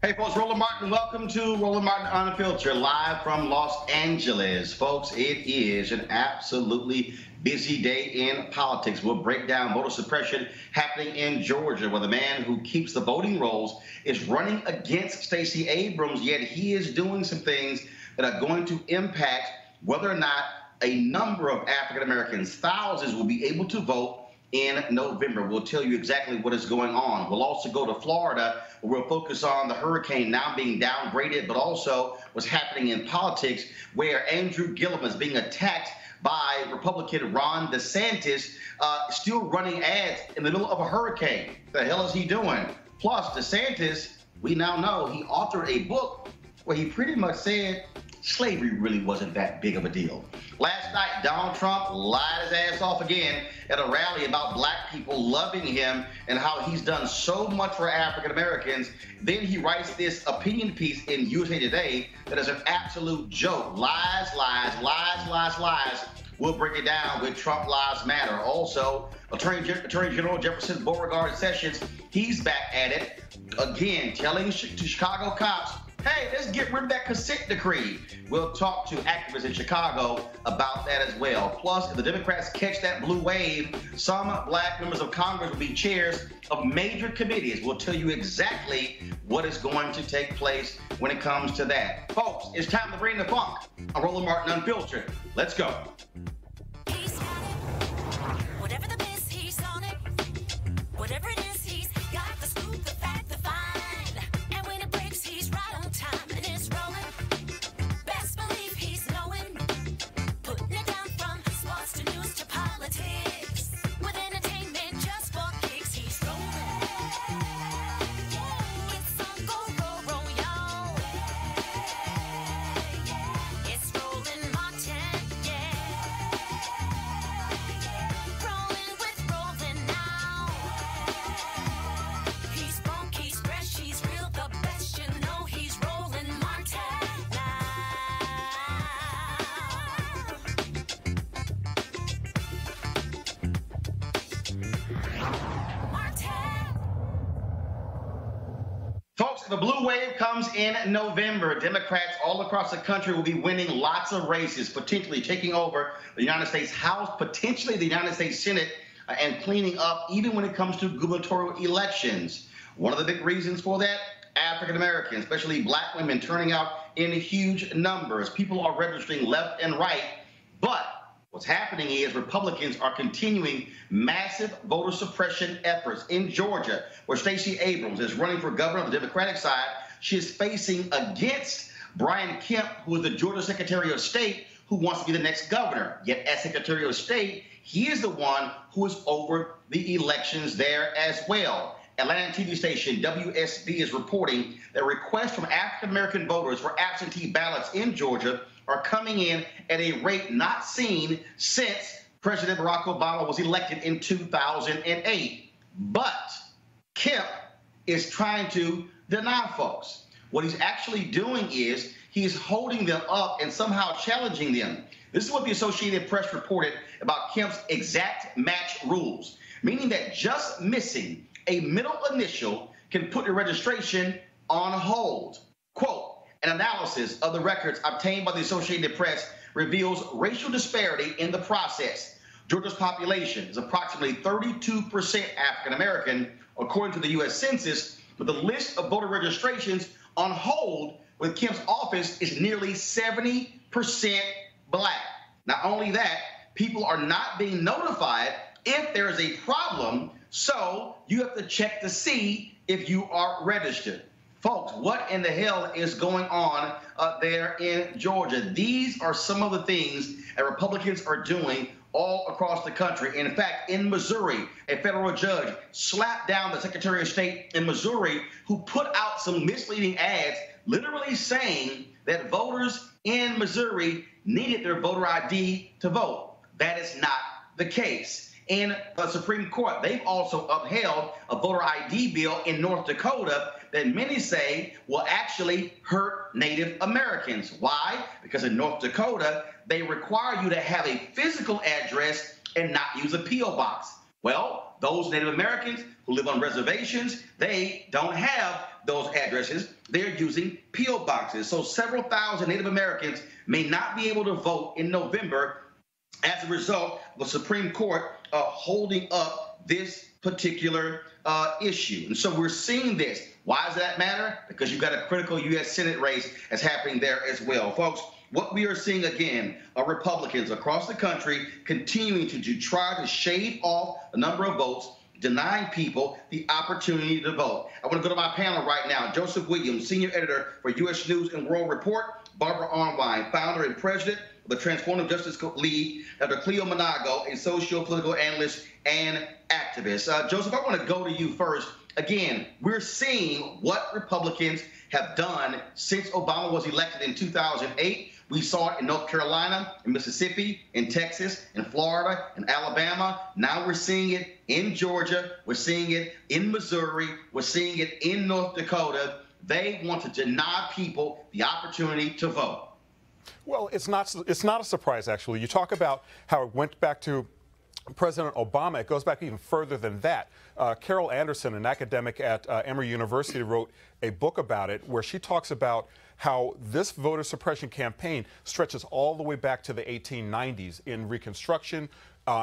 Hey folks, Roland Martin. Welcome to Roland Martin Unfiltered, live from Los Angeles. Folks, it is an absolutely busy day in politics. We'll break down voter suppression happening in Georgia, where the man who keeps the voting rolls is running against Stacey Abrams, yet he is doing some things that are going to impact whether or not a number of African Americans, thousands, will be able to vote in November. We'll tell you exactly what is going on. We'll also go to Florida, where we'll focus on the hurricane now being downgraded, but also what's happening in politics, where Andrew Gillum is being attacked by Republican Ron DeSantis, still running ads in the middle of a hurricane. The hell is he doing? Plus, DeSantis, we now know he authored a book where he pretty much said slavery really wasn't that big of a deal. Last night, Donald Trump lied his ass off again at a rally about black people loving him and how he's done so much for African Americans. Then he writes this opinion piece in USA Today that is an absolute joke. Lies, lies, lies, lies, lies. We'll break it down with Trump Lives Matter. Also, Attorney General Jefferson Beauregard Sessions, he's back at it again, telling Chicago cops, hey, let's get rid of that consent decree. We'll talk to activists in Chicago about that as well. Plus, if the Democrats catch that blue wave, some black members of Congress will be chairs of major committees. We'll tell you exactly what is going to take place when it comes to that. Folks, it's time to bring the funk. I'm Roland Martin Unfiltered. Let's go. He's got it. Whatever the miss, he's on it. Whatever it is, he's got the scoop, the fact, the find. And when it breaks, he's right on time and it's rolling. Best believe he's knowing. Putting it down from sports to news to politics. With entertainment just for kicks, he's rolling. It's on go, y'all. It's Roland Martin, yeah. Rolling with Roland now. He's funk, he's fresh, he's real, the best, you know he's Roland Martin now. Martin. Folks, the blue wave comes in November. Democrats all across the country will be winning lots of races, potentially taking over the United States House, potentially the United States Senate, and cleaning up even when it comes to gubernatorial elections. One of the big reasons for that, African Americans, especially black women, turning out in huge numbers. People are registering left and right, but What's happening is Republicans are continuing massive voter suppression efforts in Georgia, where Stacey Abrams is running for governor on the Democratic side. She is facing against Brian Kemp, who is the Georgia Secretary of State, who wants to be the next governor. Yet as Secretary of State, he is the one who is over the elections there as well. Atlanta TV station WSB is reporting that requests from African-American voters for absentee ballots in Georgia are coming in at a rate not seen since President Barack Obama was elected in 2008. But Kemp is trying to deny folks. What he's actually doing is he's holding them up and somehow challenging them. This is what the Associated Press reported about Kemp's exact match rules, meaning that just missing a middle initial can put your registration on hold. Quote, an analysis of the records obtained by the Associated Press reveals racial disparity in the process. Georgia's population is approximately 32% African American, according to the U.S. Census, but the list of voter registrations on hold with Kemp's office is nearly 70% black. Not only that, people are not being notified if there is a problem, so you have to check to see if you are registered. Folks, what in the hell is going on there in Georgia? These are some of the things that Republicans are doing all across the country. In fact, in Missouri, a federal judge slapped down the Secretary of State in Missouri who put out some misleading ads literally saying that voters in Missouri needed their voter ID to vote. That is not the case. In the Supreme Court, they've also upheld a voter ID bill in North Dakota that many say will actually hurt Native Americans. Why? Because in North Dakota, they require you to have a physical address and not use a P.O. box. Well, those Native Americans who live on reservations, they don't have those addresses. They're using P.O. boxes. So several thousand Native Americans may not be able to vote in November as a result of the Supreme Court holding up this particular issue. And so we're seeing this. Why does that matter? Because you've got a critical U.S. Senate race that's happening there as well. Folks, what we are seeing again are Republicans across the country continuing to try to shave off the number of votes, denying people the opportunity to vote. I want to go to my panel right now. Joseph Williams, senior editor for U.S. News and World Report. Barbara Arnwine, founder and president of the Transformative Justice League. Dr. Cleo Monago, a socio-political analyst and activist. Joseph, I want to go to you first. Again, we're seeing what Republicans have done since Obama was elected in 2008. We saw it in North Carolina, in Mississippi, in Texas, in Florida, in Alabama. Now we're seeing it in Georgia. We're seeing it in Missouri. We're seeing it in North Dakota. They want to deny people the opportunity to vote. Well, it's not a surprise, actually. You talk about how it went back to President Obama. It goes back even further than that. Carol Anderson, an academic at Emory University, wrote a book about it where she talks about how this voter suppression campaign stretches all the way back to the 1890s in Reconstruction.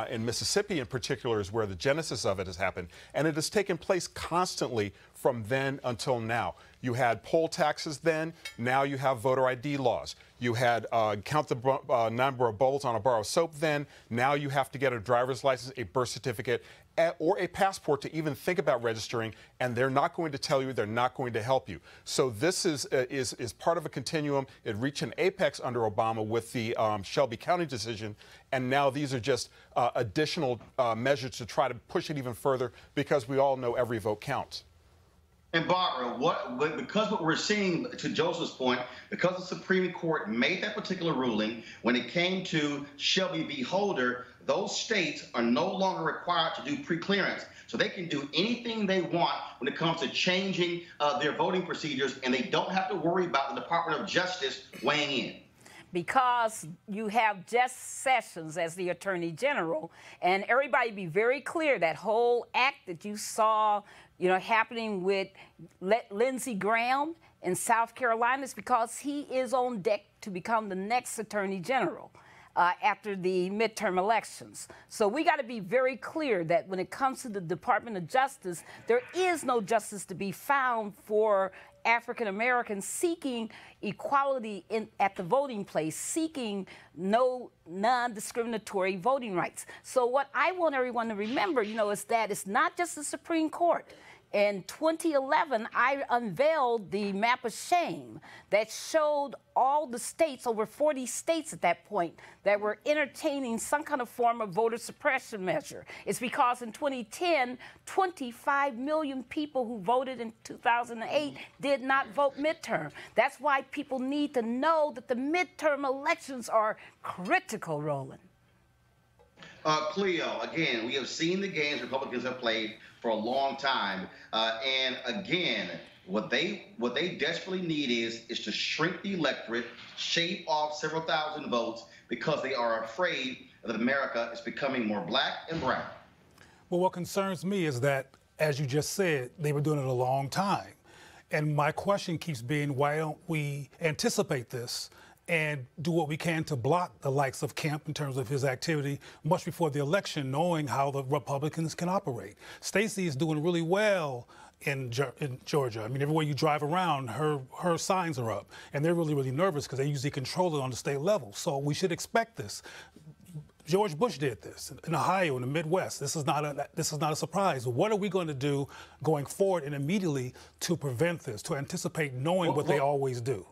In Mississippi in particular is where the genesis of it has happened, and it has taken place constantly from then until now. You had poll taxes then, now you have voter ID laws. You had count the number of bowls on a bar of soap then, now you have to get a driver's license, a birth certificate, or a passport to even think about registering, and they're not going to tell you, they're not going to help you. So this is part of a continuum. It reached an apex under Obama with the Shelby County decision, and now these are just additional measures to try to push it even further because we all know every vote counts. And Barbara, because what we're seeing, to Joseph's point, because the Supreme Court made that particular ruling, when it came to Shelby v. Holder, those states are no longer required to do preclearance. So they can do anything they want when it comes to changing their voting procedures, and they don't have to worry about the Department of Justice weighing in. Because you have Jeff Sessions as the Attorney General, and everybody be very clear, that whole act that you saw, happening with Lindsey Graham in South Carolina is because he is on deck to become the next Attorney General after the midterm elections. So we got to be very clear that when it comes to the Department of Justice, there is no justice to be found for African Americans seeking equality at the voting place, seeking no non-discriminatory voting rights. So what I want everyone to remember, is that it's not just the Supreme Court. In 2011, I unveiled the map of shame that showed all the states, over 40 states at that point, that were entertaining some kind of form of voter suppression measure. It's because in 2010, 25 million people who voted in 2008 did not vote midterm. That's why people need to know that the midterm elections are critical, Roland. Cleo, again, we have seen the games Republicans have played for a long time, and again, what they desperately need is to shrink the electorate, shave off several thousand votes, because they are afraid that America is becoming more black and brown. Well, what concerns me is that, as you just said, they were doing it a long time, and my question keeps being, why don't we anticipate this and do what we can to block the likes of Kemp in terms of his activity much before the election, knowing how the Republicans can operate? Stacey is doing really well in Georgia. I mean, everywhere you drive around, her signs are up, and they're really, really nervous because they usually control it on the state level. So we should expect this. George Bush did this in Ohio, in the Midwest. This is not a surprise. What are we going to do going forward and immediately to prevent this, to anticipate knowing what they always do?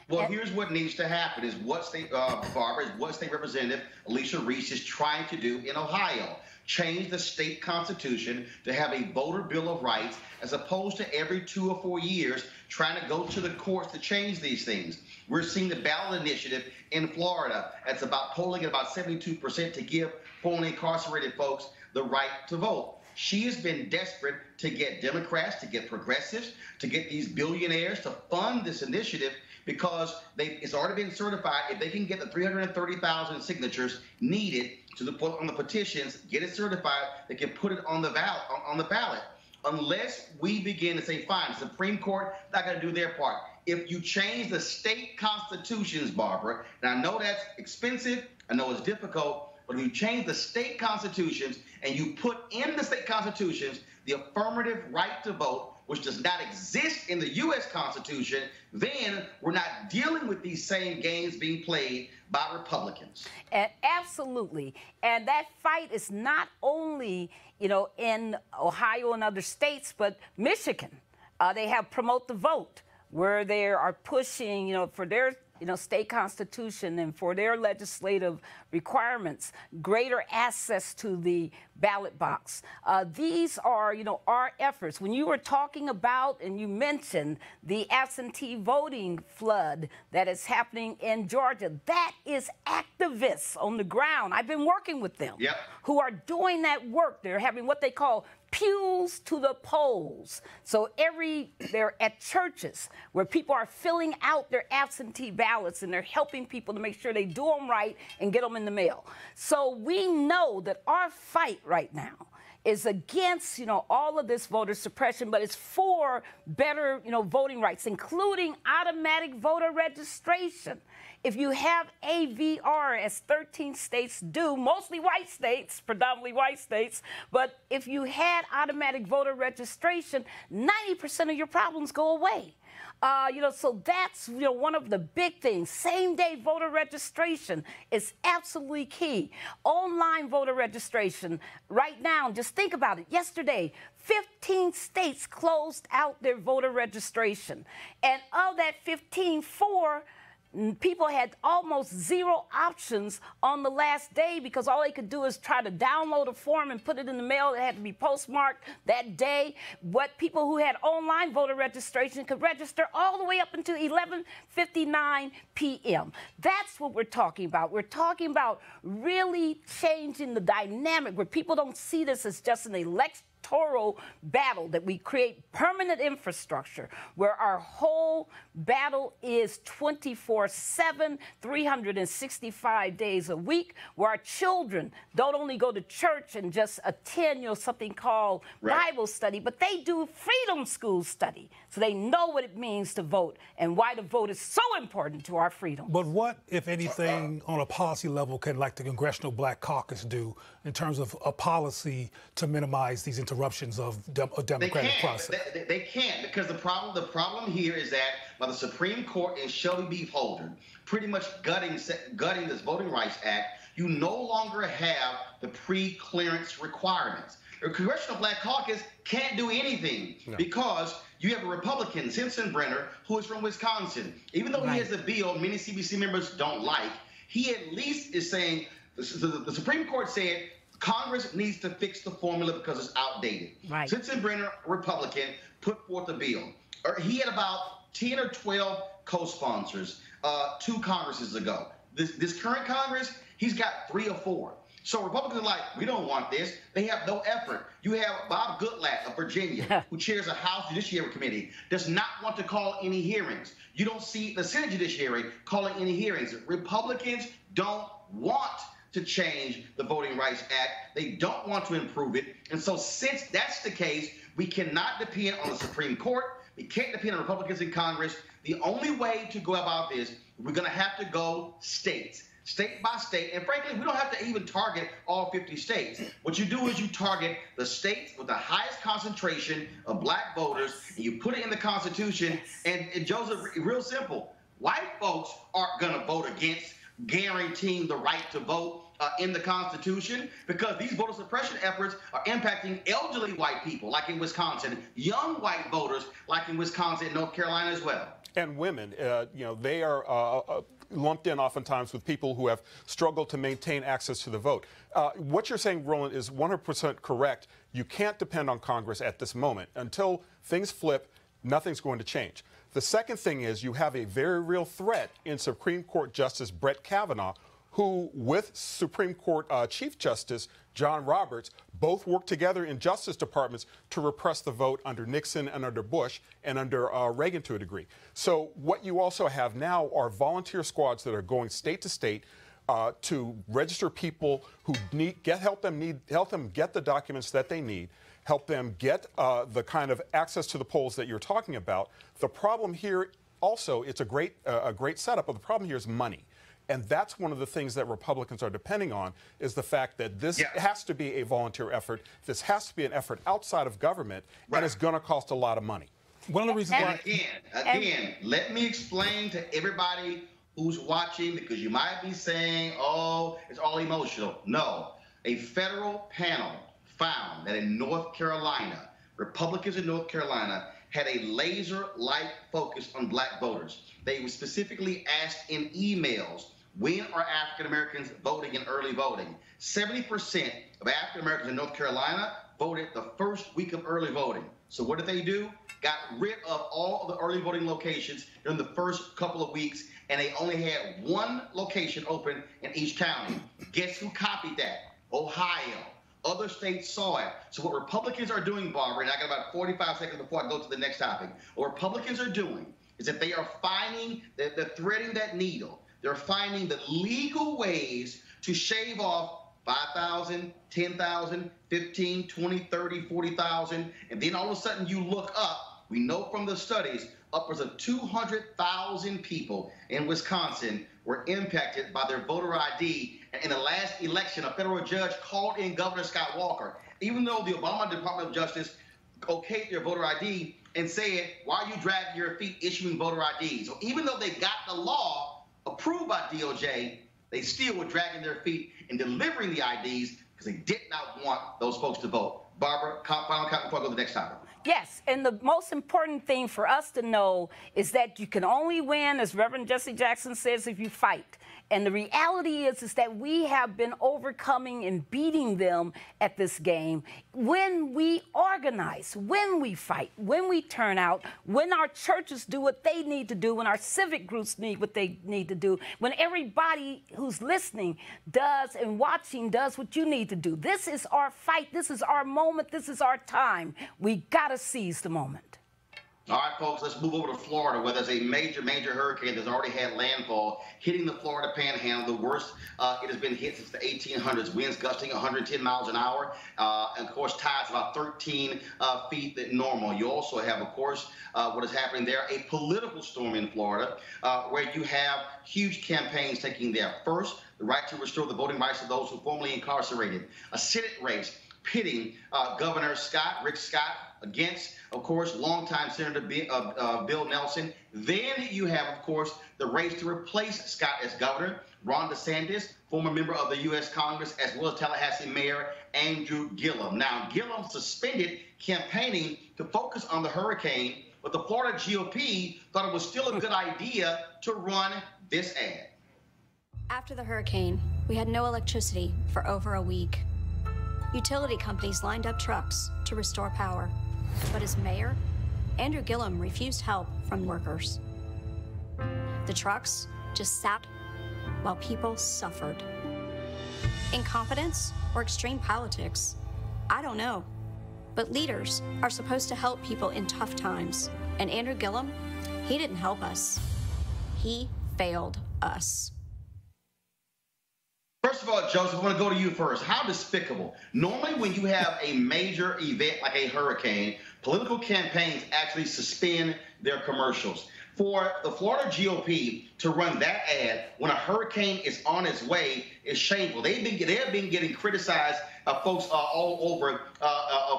Well, here's what needs to happen is what State Representative Alicia Reese is trying to do in Ohio. Change the state constitution to have a voter bill of rights, as opposed to every 2 or 4 years trying to go to the courts to change these things. We're seeing the ballot initiative in Florida. That's about polling at about 72% to give formerly incarcerated folks the right to vote. She has been desperate to get Democrats, to get progressives, to get these billionaires to fund this initiative, because it's already been certified. If they can get the 330,000 signatures needed to put on the petitions, get it certified, they can put it on the ballot. Unless we begin to say, fine, the Supreme Court not going to do their part. If you change the state constitutions, Barbara, and I know that's expensive, I know it's difficult, but if you change the state constitutions and you put in the state constitutions the affirmative right to vote, which does not exist in the U.S. Constitution, then we're not dealing with these same games being played by Republicans. And absolutely. And that fight is not only, in Ohio and other states, but Michigan. They have Promote the Vote, where they are pushing, for their state constitution and for their legislative requirements, greater access to the ballot box. These are, our efforts. When you were talking about, and you mentioned the absentee voting flood that is happening in Georgia, that is activists on the ground. I've been working with them who are doing that work. They're having what they call pews to the polls. So they're at churches where people are filling out their absentee ballots, and they're helping people to make sure they do them right and get them in the mail. So we know that our fight right now is against, all of this voter suppression, but it's for better, voting rights, including automatic voter registration. If you have AVR, as 13 states do, mostly white states, predominantly white states, but if you had automatic voter registration, 90% of your problems go away. So that's, one of the big things. Same-day voter registration is absolutely key. Online voter registration, right now, just think about it. Yesterday, 15 states closed out their voter registration. And of that 15, 4 people had almost 0 options on the last day, because all they could do is try to download a form and put it in the mail. It had to be postmarked that day. What people who had online voter registration could register all the way up until 11:59 p.m. That's what we're talking about. We're talking about really changing the dynamic where people don't see this as just an electoral battle, that we create permanent infrastructure where our whole battle is 24/7, 365 days a week, where our children don't only go to church and just attend, something called Bible study, but they do freedom school study, so they know what it means to vote and why the vote is so important to our freedom. But what, if anything, on a policy level can, like the Congressional Black Caucus, do in terms of a policy to minimize these interruptions of a They democratic can't. process. They can't, because the problem here is that by the Supreme Court and Shelby v. Holder pretty much gutting this Voting Rights Act, you no longer have the pre-clearance requirements. The Congressional Black Caucus can't do anything because you have a Republican, Sensenbrenner, who is from Wisconsin. Even though he has a bill many CBC members don't like, he at least is saying, the Supreme Court said Congress needs to fix the formula because it's outdated. Right. Sensenbrenner, Republican, put forth a bill. He had about 10 or 12 co-sponsors 2 Congresses ago. This current Congress, he's got 3 or 4. So Republicans are like, we don't want this. They have no effort. You have Bob Goodlatte of Virginia, who chairs the House Judiciary Committee, does not want to call any hearings. You don't see the Senate Judiciary calling any hearings. Republicans don't want to change the Voting Rights Act. They don't want to improve it. And so since that's the case, we cannot depend on the Supreme Court. We can't depend on Republicans in Congress. The only way to go about this, we're going to have to go state by state. And frankly, we don't have to even target all 50 states. What you do is you target the states with the highest concentration of black voters, and you put it in the Constitution. And Joseph, real simple, white folks aren't going to vote against guaranteeing the right to vote in the Constitution, because these voter suppression efforts are impacting elderly white people, like in Wisconsin, young white voters, like in Wisconsin and North Carolina as well. And women, they are lumped in oftentimes with people who have struggled to maintain access to the vote. What you're saying, Roland, is 100% correct. You can't depend on Congress at this moment. Until things flip, nothing's going to change. The second thing is you have a very real threat in Supreme Court Justice Brett Kavanaugh, who, with Supreme Court Chief Justice John Roberts, both worked together in justice departments to repress the vote under Nixon and under Bush and under Reagan to a degree. So what you also have now are volunteer squads that are going state to state to register people who help them get the documents that they need, help them get the kind of access to the polls that you're talking about. The problem here also, it's a great setup, but the problem here is money. And that's one of the things that Republicans are depending on, is the fact that this has to be a volunteer effort. This has to be an effort outside of government, and it's going to cost a lot of money. One of the reasons why... Again, let me explain to everybody who's watching, because you might be saying, oh, it's all emotional. No. A federal panel found that in North Carolina, Republicans in North Carolina had a laser-like focus on black voters. They were specifically asked in emails, when are African Americans voting in early voting? 70% of African Americans in North Carolina voted the first week of early voting. So what did they do? Got rid of all of the early voting locations during the first couple of weeks, and they only had 1 location open in each county. Guess who copied that? Ohio. Other states saw it. So what Republicans are doing, Barbara, and I got about 45 seconds before I go to the next topic. What Republicans are doing is that they are finding, they're threading that needle. They're finding the legal ways to shave off 5,000, 10,000, 15, 20, 30, 40,000. And then all of a sudden you look up, we know from the studies, upwards of 200,000 people in Wisconsin were impacted by their voter ID. And in the last election, a federal judge called in Governor Scott Walker, even though the Obama Department of Justice okayed their voter ID and said, why are you dragging your feet issuing voter IDs? So even though they got the law approved by DOJ, they still were dragging their feet in delivering the IDs because they did not want those folks to vote. Barbara, final comment before I go to the next topic. Yes, and the most important thing for us to know is that you can only win, as Reverend Jesse Jackson says, if you fight. And the reality is that we have been overcoming and beating them at this game when we organize, when we fight, when we turn out, when our churches do what they need to do, when our civic groups need what they need to do, when everybody who's listening does and watching does what you need to do. This is our fight. This is our moment. This is our time. We got to seize the moment. All right, folks, let's move over to Florida, where there's a major hurricane that's already had landfall hitting the Florida Panhandle, the worst it has been hit since the 1800s. Winds gusting 110 miles an hour, and of course, tides about 13 feet than normal. You also have, of course, what is happening there, a political storm in Florida, where you have huge campaigns taking there. First, the right to restore the voting rights of those who formerly incarcerated. A Senate race pitting Governor Rick Scott, against, of course, longtime Senator Bill Nelson. Then you have, of course, the race to replace Scott as governor. Ron DeSantis, former member of the U.S. Congress, as well as Tallahassee Mayor Andrew Gillum. Now, Gillum suspended campaigning to focus on the hurricane, but the Florida GOP thought it was still a good idea to run this ad. After the hurricane, we had no electricity for over a week. Utility companies lined up trucks to restore power, but as mayor, Andrew Gillum refused help from workers. The trucks just sat while people suffered. Incompetence or extreme politics? I don't know. But leaders are supposed to help people in tough times. And Andrew Gillum, he didn't help us. He failed us. First of all, Joseph, I want to go to you first. How despicable. Normally, when you have a major event like a hurricane, political campaigns actually suspend their commercials. For the Florida GOP to run that ad when a hurricane is on its way is shameful. They've been getting criticized, folks all over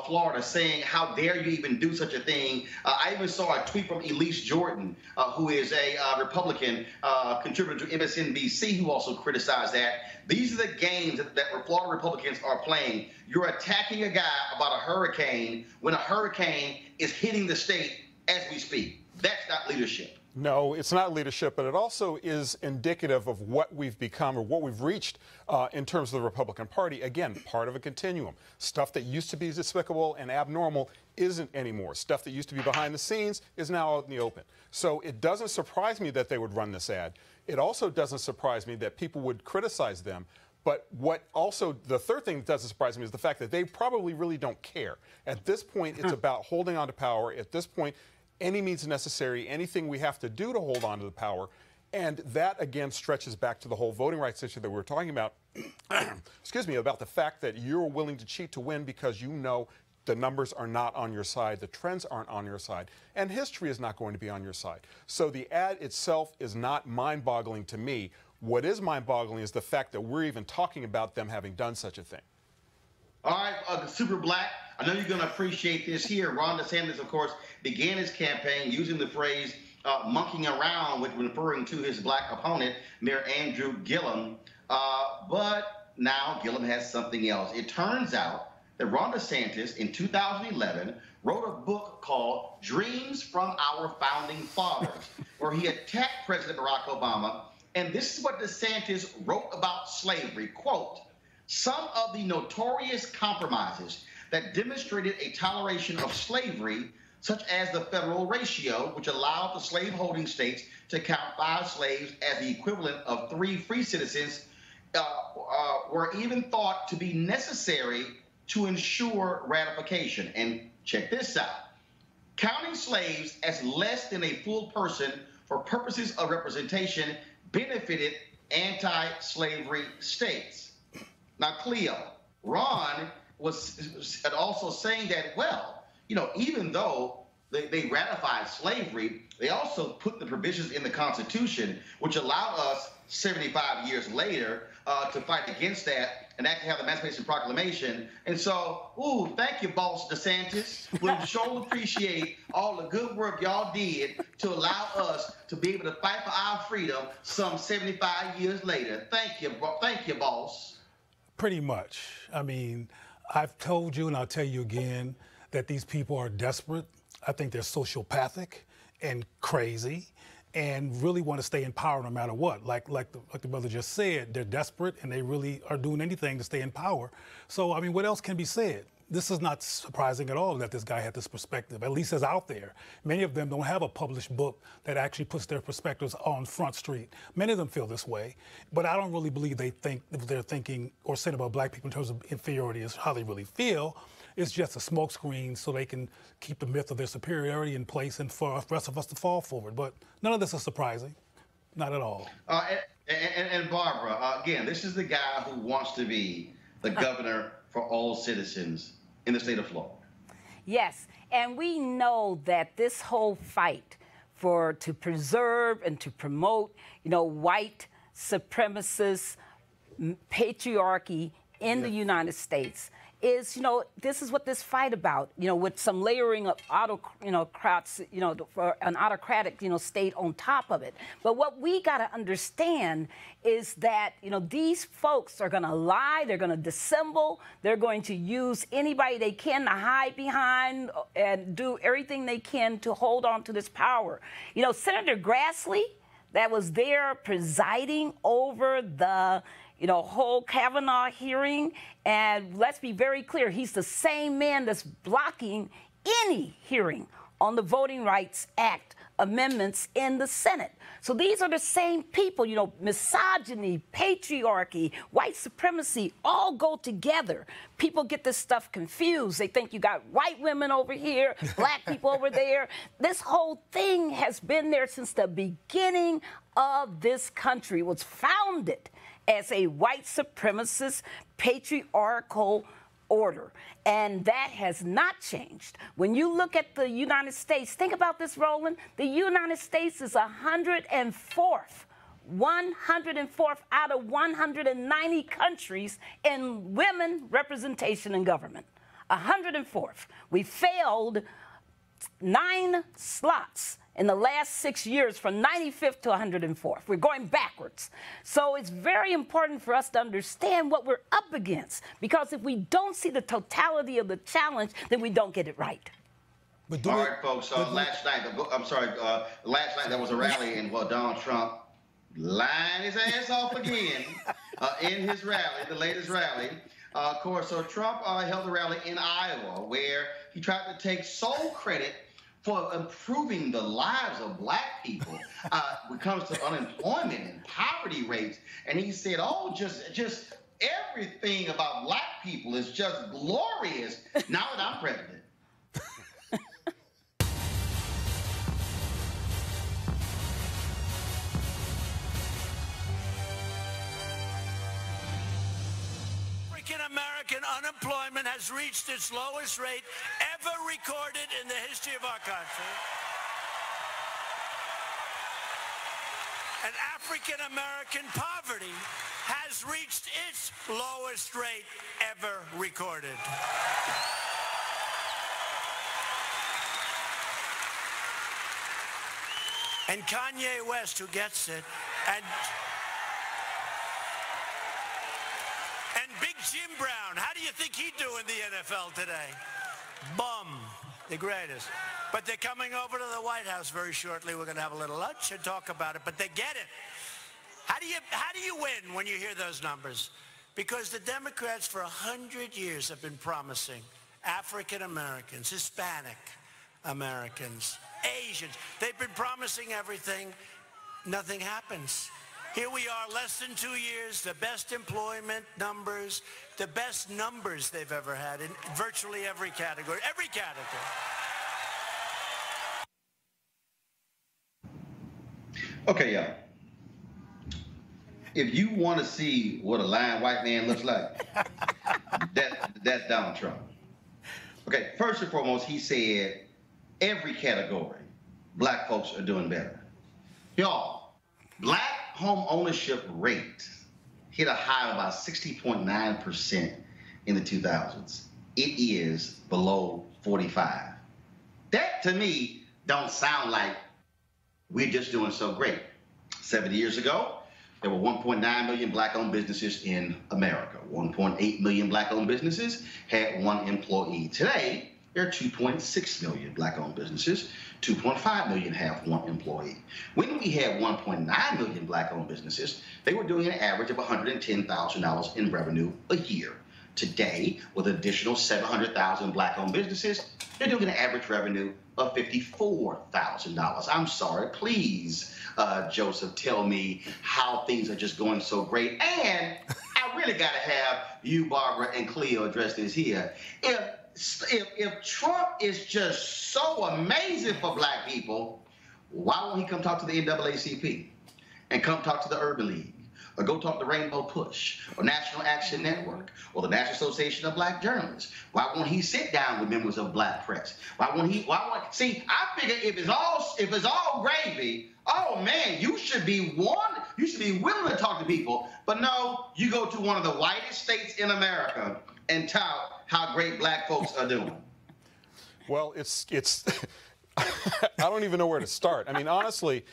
Florida, saying, how dare you even do such a thing. I even saw a tweet from Elise Jordan, who is a Republican contributor to MSNBC, who also criticized that. These are the games that Florida Republicans are playing. You're attacking a guy about a hurricane when a hurricane is hitting the state as we speak. That's not leadership. No, it's not leadership, but it also is indicative of what we've become or what we've reached in terms of the Republican Party. Again, part of a continuum. Stuff that used to be despicable and abnormal isn't anymore. Stuff that used to be behind the scenes is now out in the open. So it doesn't surprise me that they would run this ad. It also doesn't surprise me that people would criticize them. But what also, the third thing that doesn't surprise me is the fact that they probably really don't care. At this point, it's about holding on to power. At this point, any means necessary, anything we have to do to hold on to the power. And that, again, stretches back to the whole voting rights issue that we were talking about, excuse me, about the fact that you're willing to cheat to win because you know the numbers are not on your side, the trends aren't on your side, and history is not going to be on your side. So the ad itself is not mind-boggling to me. What is mind-boggling is the fact that we're even talking about them having done such a thing. All right, the Super Black, I know you're going to appreciate this here. Ron DeSantis, of course, began his campaign using the phrase monkeying around with referring to his black opponent, Mayor Andrew Gillum. But now Gillum has something else. It turns out that Ron DeSantis, in 2011, wrote a book called Dreams from Our Founding Fathers, where he attacked President Barack Obama. And this is what DeSantis wrote about slavery. Quote, some of the notorious compromises that demonstrated a toleration of slavery, such as the federal ratio, which allowed the slaveholding states to count 5 slaves as the equivalent of 3 free citizens, were even thought to be necessary to ensure ratification. And check this out. Counting slaves as less than a full person for purposes of representation benefited anti-slavery states. Now, Cleo, Ron was also saying that, well, you know, even though they ratified slavery, they also put the provisions in the Constitution, which allowed us 75 years later to fight against that and actually have the Emancipation Proclamation. And so, ooh, thank you, boss DeSantis. We sure appreciate all the good work y'all did to allow us to be able to fight for our freedom some 75 years later. Thank you, boss. Pretty much. I mean, I've told you and I'll tell you again that these people are desperate. I think they're sociopathic and crazy and really want to stay in power no matter what. Like the brother just said, they're desperate and they really are doing anything to stay in power. So, I mean, what else can be said? This is not surprising at all that this guy had this perspective, at least as out there. Many of them don't have a published book that actually puts their perspectives on Front Street. Many of them feel this way, but I don't really believe they're thinking or saying about black people in terms of inferiority is how they really feel. It's just a smokescreen so they can keep the myth of their superiority in place and for the rest of us to fall forward. But none of this is surprising, not at all. And Barbara, again, this is the guy who wants to be the governor for all citizens in the state of Florida. Yes, and we know that this whole fight to preserve and to promote, you know, white supremacist patriarchy in the United States is, this is what this fight about, with some layering of autocrats, for an autocratic, state on top of it. But what we got to understand is that, these folks are going to lie, they're going to dissemble, they're going to use anybody they can to hide behind and do everything they can to hold on to this power. Senator Grassley, that was there presiding over the whole Kavanaugh hearing, and let's be very clear, he's the same man that's blocking any hearing on the Voting Rights Act amendments in the Senate. So these are the same people, misogyny, patriarchy, white supremacy, all go together. People get this stuff confused. They think you got white women over here, black people over there. This whole thing has been there since the beginning of this country. It was founded as a white supremacist, patriarchal order. And that has not changed. When you look at the United States, think about this, Roland. The United States is 104th out of 190 countries in women representation in government. 104th. We failed 9 slots in the last 6 years, from 95th to 104th. We're going backwards. So it's very important for us to understand what we're up against, because if we don't see the totality of the challenge, then we don't get it right. All right, folks. Last night there was a rally, and Donald Trump lined his ass off again in his rally, the latest rally. Of course, so Trump held a rally in Iowa where he tried to take sole credit for improving the lives of black people when it comes to unemployment and poverty rates. And he said, just everything about black people is just glorious now that I'm president. African-American unemployment has reached its lowest rate ever recorded in the history of our country. And African-American poverty has reached its lowest rate ever recorded. And Kanye West, who gets it, and Big Jim Brown, how do you think he'd do in the NFL today? Bum, the greatest. But they're coming over to the White House very shortly. We're going to have a little lunch and talk about it, but they get it. How do you win when you hear those numbers? Because the Democrats for 100 years have been promising African Americans, Hispanic Americans, Asians. They've been promising everything. Nothing happens. Here we are, less than 2 years, the best employment numbers, the best numbers they've ever had in virtually every category, every category. Okay, y'all. If you want to see what a lying white man looks like, that's Donald Trump. Okay, first and foremost, he said every category, black folks are doing better. Y'all, black home ownership rate hit a high of about 60.9% in the 2000s. It is below 45. That, to me, don't sound like we're just doing so great. 70 years ago, there were 1.9 million black-owned businesses in America. 1.8 million black-owned businesses had one employee. Today, there are 2.6 million black-owned businesses. 2.5 million have one employee. When we had 1.9 million black-owned businesses, they were doing an average of $110,000 in revenue a year. Today, with an additional 700,000 black-owned businesses, they're doing an average revenue of $54,000. I'm sorry, please, Joseph, tell me how things are just going so great. And I really got to have you, Barbara, and Cleo address this here. If Trump is just so amazing for black people, why won't he come talk to the NAACP and come talk to the Urban League, or go talk to Rainbow Push, or National Action Network, or the National Association of Black Journalists? Why won't he sit down with members of Black Press? See, I figure if it's all gravy, oh man, you should be willing to talk to people. But no, you go to one of the whitest states in America and tout how great black folks are doing? Well, it's I don't even know where to start. I mean, honestly,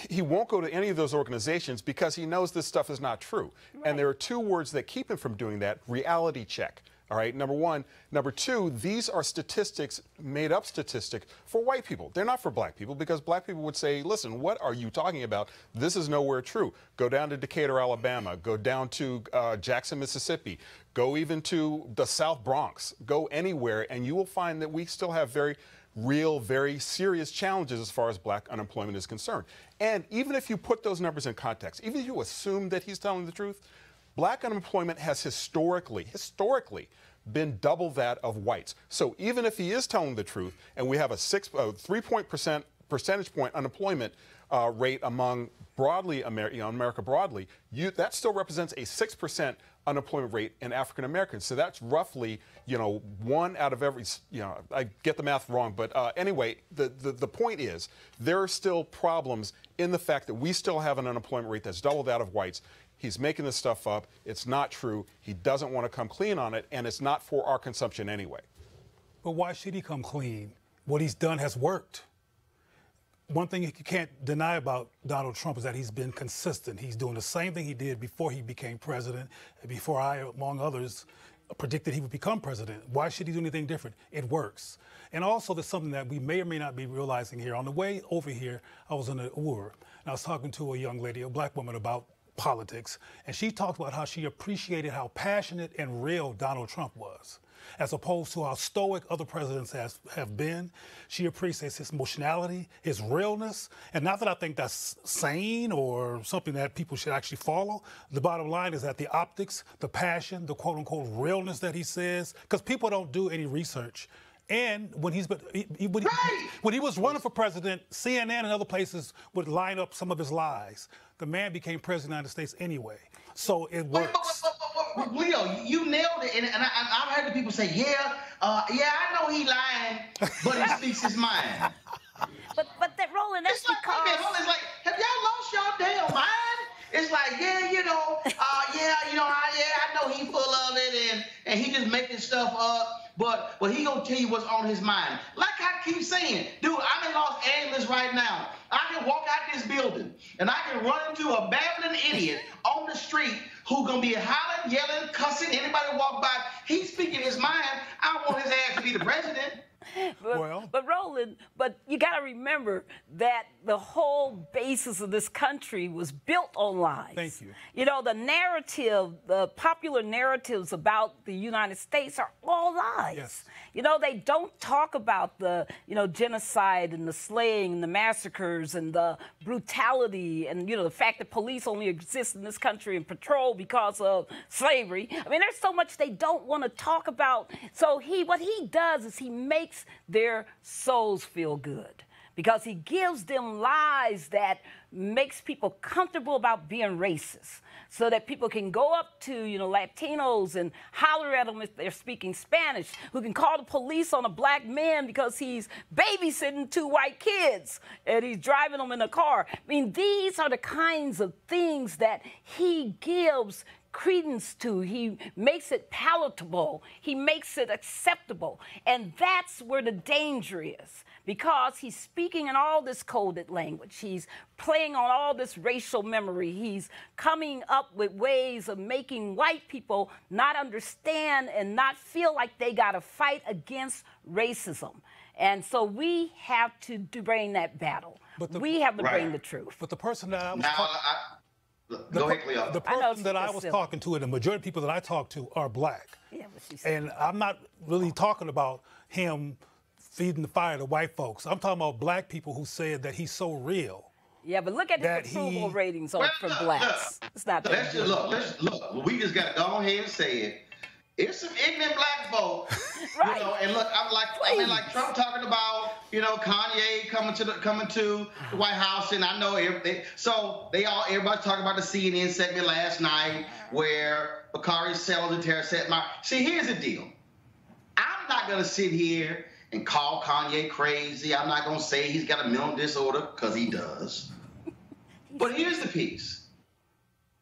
he won't go to any of those organizations because he knows this stuff is not true. Right. And there are two words that keep him from doing that: reality check. All right, number one. Number two, these are statistics, made-up statistics for white people. They're not for black people, because black people would say, listen, what are you talking about? This is nowhere true. Go down to Decatur, Alabama. Go down to Jackson, Mississippi. Go even to the South Bronx. Go anywhere, and you will find that we still have very real, very serious challenges as far as black unemployment is concerned. And even if you put those numbers in context, even if you assume that he's telling the truth, black unemployment has historically been double that of whites. So even if he is telling the truth, and we have a 3 percentage point unemployment rate among broadly America broadly, that still represents a 6% unemployment rate in African Americans. So that's roughly, one out of every, I get the math wrong, but anyway, the point is there are still problems in the fact that we still have an unemployment rate that's double that of whites. He's making this stuff up. It's not true. He doesn't want to come clean on it, and it's not for our consumption anyway. But why should he come clean? What he's done has worked. One thing you can't deny about Donald Trump is that he's been consistent. He's doing the same thing he did before he became president, and before I, among others, predicted he would become president. Why should he do anything different? It works. And also, there's something that we may or may not be realizing here. On the way over here, I was in an Uber, and I was talking to a young lady, a black woman, about politics, and she talked about how she appreciated how passionate and real Donald Trump was, as opposed to how stoic other presidents have been. She appreciates his emotionality, his realness, and not that I think that's sane or something that people should actually follow. The bottom line is that the optics, the passion, the quote-unquote realness that he says, because people don't do any research. And when when he was running for president, CNN and other places would line up some of his lies. The man became president of the United States anyway, so it works. But Leo, you nailed it, and I've heard the people say, I know he lying, but he speaks his mind. But that, Roland, that's because... It's like, have y'all lost y'all damn mind? It's like, I know he full of it, and he just making stuff up. But he gonna tell you what's on his mind. Like I keep saying, dude, I'm in Los Angeles right now. I can walk out this building, and I can run into a babbling idiot on the street who gonna be hollering, yelling, cussing, anybody walk by. He's speaking his mind. I don't want his ass to be the president. But Roland, you got to remember that the whole basis of this country was built on lies. Thank you. The narrative, the popular narratives about the United States are all lies. Yes. They don't talk about the, genocide and the slaying and the massacres and the brutality and, the fact that police only exist in this country and patrol because of slavery. I mean, there's so much they don't want to talk about. So what he does is he makes their souls feel good, because he gives them lies that makes people comfortable about being racist, so that people can go up to, Latinos and holler at them if they're speaking Spanish, who can call the police on a black man because he's babysitting 2 white kids and he's driving them in a car. I mean, these are the kinds of things that he gives credence to. He makes it palatable. He makes it acceptable. And that's where the danger is, because he's speaking in all this coded language. He's playing on all this racial memory. He's coming up with ways of making white people not understand and not feel like they got to fight against racism. And so we have to bring that battle. We have to bring the truth. But the person that I was the person that I was talking to, and the majority of people that I talk to, are black. Yeah, but she said. And I'm not really talking about him feeding the fire to white folks. I'm talking about black people who said that he's so real. Yeah, but look at the approval ratings from blacks. It's not that good. Look, we just got to go ahead and say it. It's some ignorant black folk, right. And look, like Trump talking about, Kanye coming to the White House, and I know everybody's talking about the CNN segment last night where Bakari sells the terror set. See, here's the deal. I'm not gonna sit here and call Kanye crazy. I'm not gonna say he's got a mental disorder, because he does. But here's the piece.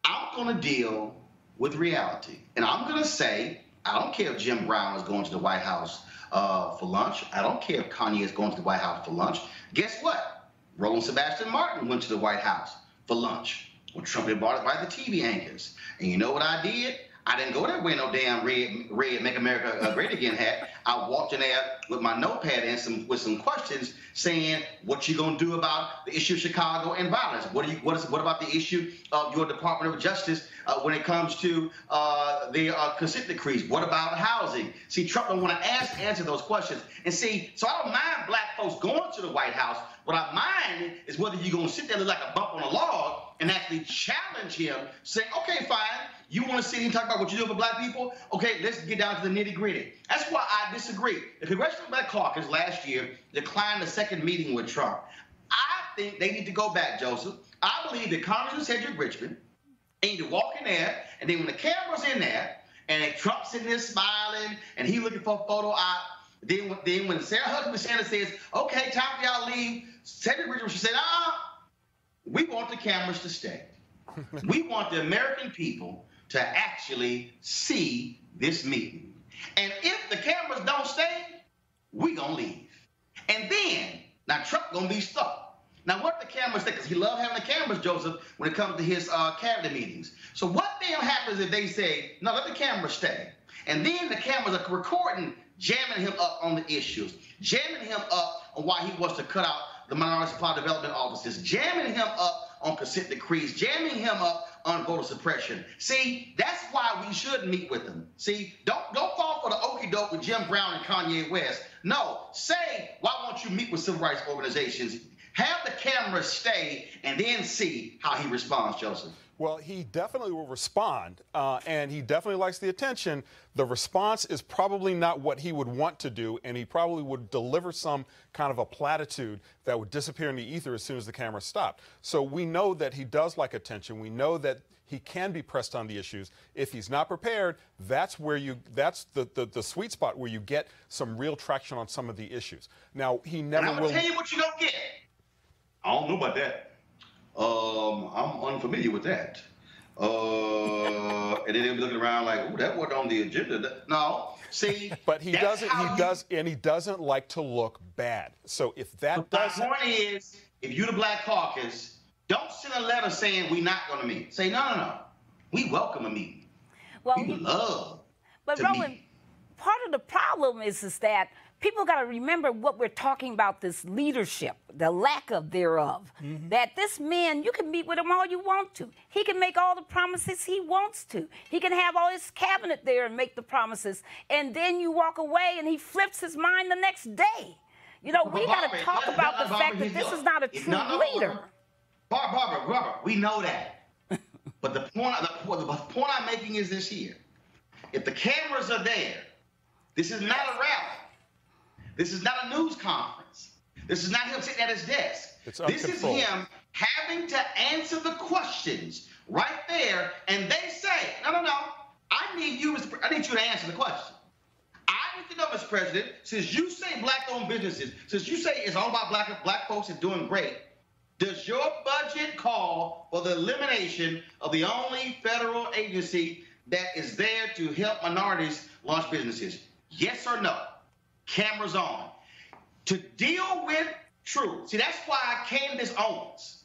I'm gonna deal with reality. And I'm going to say, I don't care if Jim Brown is going to the White House for lunch. I don't care if Kanye is going to the White House for lunch. Guess what? Roland Sebastian Martin went to the White House for lunch when Trump had bought it by the TV anchors. And you know what I did? I didn't go there wearing no damn red Make America Great Again hat. I walked in there with my notepad and with some questions saying, what you gonna do about the issue of Chicago and violence? What about the issue of your Department of Justice when it comes to the consent decrees? What about housing? See, Trump don't want to answer those questions. And see, so I don't mind black folks going to the White House. What I mind is whether you're gonna sit there and look like a bump on a log and actually challenge him, saying, okay, fine. You want to sit here and talk about what you do for black people? Okay, let's get down to the nitty-gritty. That's why I disagree. The Congressional Black Caucus last year declined the second meeting with Trump. I think they need to go back, Joseph. I believe that Congressman Cedric Richmond need to walk in there, and then when the camera's in there, and Trump's sitting there smiling, and he looking for a photo op, then when Sarah Huckabee Sanders says, okay, time for y'all to leave, Cedric Richmond should say, we want the cameras to stay. We want the American people to actually see this meeting. And if the cameras don't stay, we gonna leave. And then, now Trump gonna be stuck. Now what if the cameras stay? Because he loves having the cameras, Joseph, when it comes to his cabinet meetings. So what then happens if they say, no, let the cameras stay? And then the cameras are recording, jamming him up on the issues, jamming him up on why he wants to cut out the minority supply development offices, jamming him up on consent decrees, jamming him up on voter suppression. See, that's why we should meet with them. See, don't fall for the okie doke with Jim Brown and Kanye West. No, say, why won't you meet with civil rights organizations? Have the camera stay and then see how he responds, Joseph. Well, he definitely will respond, and he definitely likes the attention. The response is probably not what he would want to do, and he probably would deliver some kind of a platitude that would disappear in the ether as soon as the camera stopped. So we know that he does like attention. We know that he can be pressed on the issues. If he's not prepared, that's the sweet spot where you get some real traction on some of the issues. Now, he never will. I'm gonna tell you what you're gonna get. I don't know about that. I'm unfamiliar with that. And then they'll be looking around like, "Ooh, that wasn't on the agenda." No, see, but he doesn't like to look bad. So if that doesn't, my point is, if you're the Black Caucus, don't send a letter saying we're not going to meet. Say no. We welcome a meeting. Well, we love. But to Roland, meet. part of the problem is that people got to remember what we're talking about, this leadership, the lack of thereof. Mm-hmm. That this man, you can meet with him all you want to. He can make all the promises he wants to. He can have all his cabinet there and make the promises. And then you walk away and he flips his mind the next day. You know, we got to talk about the fact that this is not a true leader. Barbara, we know that. But the point I'm making is this here. If the cameras are there, this is not a rally. This is not a news conference. This is not him sitting at his desk. This is him having to answer the questions right there, and they say, no. I need you to answer the question. I need to know, Mr. President, since you say black-owned businesses, since you say it's all about black folks and doing great, does your budget call for the elimination of the only federal agency that is there to help minorities launch businesses? Yes or no? Cameras on. To deal with truth. See, that's why Candace Owens